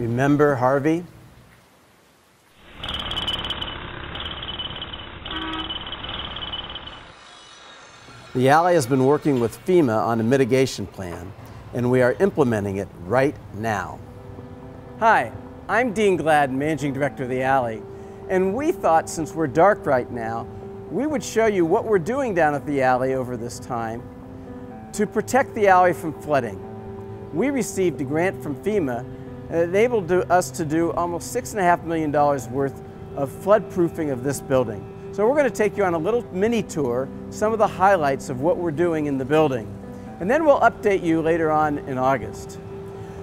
Remember Harvey? The Alley has been working with FEMA on a mitigation plan, and we are implementing it right now. Hi, I'm Dean Gladden, Managing Director of the Alley, and we thought since we're dark right now, we would show you what we're doing down at the Alley over this time to protect the Alley from flooding. We received a grant from FEMA that enabled us to do almost $6.5 million worth of flood-proofing of this building. So we're going to take you on a little mini tour, some of the highlights of what we're doing in the building. And then we'll update you later on in August.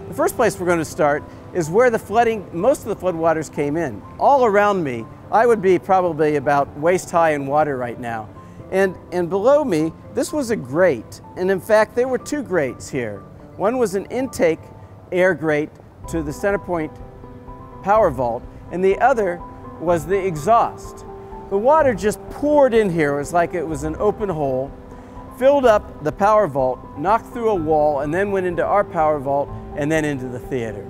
The first place we're going to start is where the flooding, most of the floodwaters came in. All around me, I would be probably about waist high in water right now. And below me, this was a grate. And in fact, there were two grates here. One was an intake air grate to the center point power vault, and the other was the exhaust. The water just poured in here. It was like it was an open hole, filled up the power vault, knocked through a wall, and then went into our power vault and then into the theater.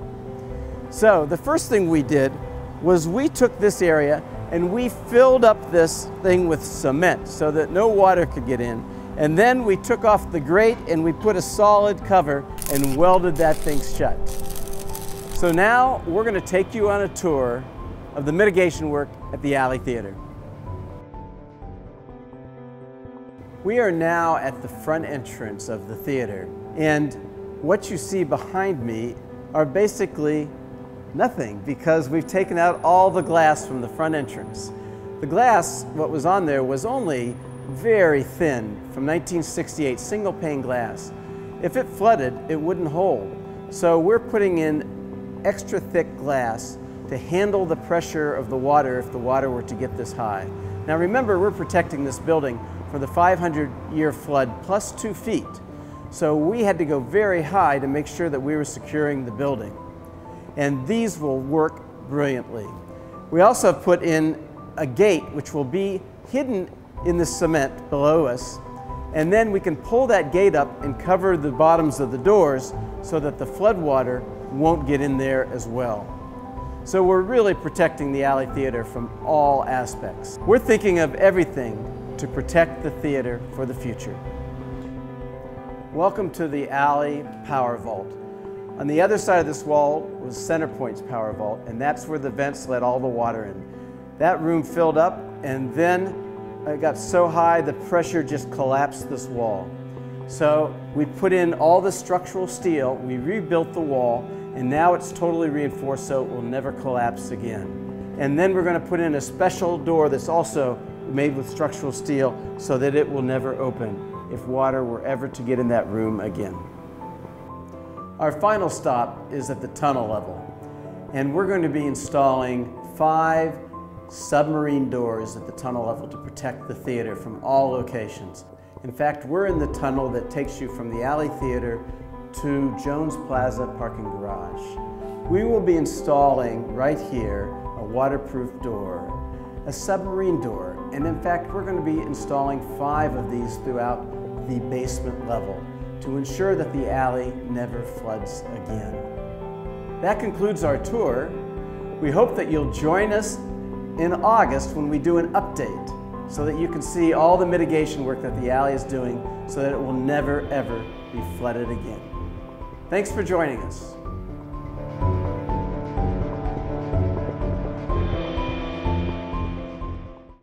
So the first thing we did was we took this area and we filled up this thing with cement so that no water could get in. And then we took off the grate and we put a solid cover and welded that thing shut. So now we're going to take you on a tour of the mitigation work at the Alley Theater. We are now at the front entrance of the theater, and what you see behind me are basically nothing because we've taken out all the glass from the front entrance. The glass, what was on there, was only very thin from 1968, single pane glass. If it flooded, it wouldn't hold. So we're putting in extra thick glass to handle the pressure of the water if the water were to get this high. Now remember, we're protecting this building for the 500-year flood plus 2 feet. So we had to go very high to make sure that we were securing the building. And these will work brilliantly. We also have put in a gate which will be hidden in the cement below us, and then we can pull that gate up and cover the bottoms of the doors so that the flood water won't get in there as well. So we're really protecting the Alley Theater from all aspects. We're thinking of everything to protect the theater for the future. Welcome to the Alley Power Vault. On the other side of this wall was Centerpoint's power vault, and that's where the vents let all the water in. That room filled up, and then it got so high the pressure just collapsed this wall. So we put in all the structural steel, we rebuilt the wall, and now it's totally reinforced so it will never collapse again. And then we're going to put in a special door that's also made with structural steel so that it will never open if water were ever to get in that room again. Our final stop is at the tunnel level, and we're going to be installing 5 submarine doors at the tunnel level to protect the theater from all locations. In fact, we're in the tunnel that takes you from the Alley Theater to Jones Plaza parking garage. We will be installing right here a waterproof door, a submarine door, and in fact we're going to be installing 5 of these throughout the basement level to ensure that the alley never floods again. That concludes our tour. We hope that you'll join us in August when we do an update so that you can see all the mitigation work that the alley is doing so that it will never ever be flooded again. Thanks for joining us.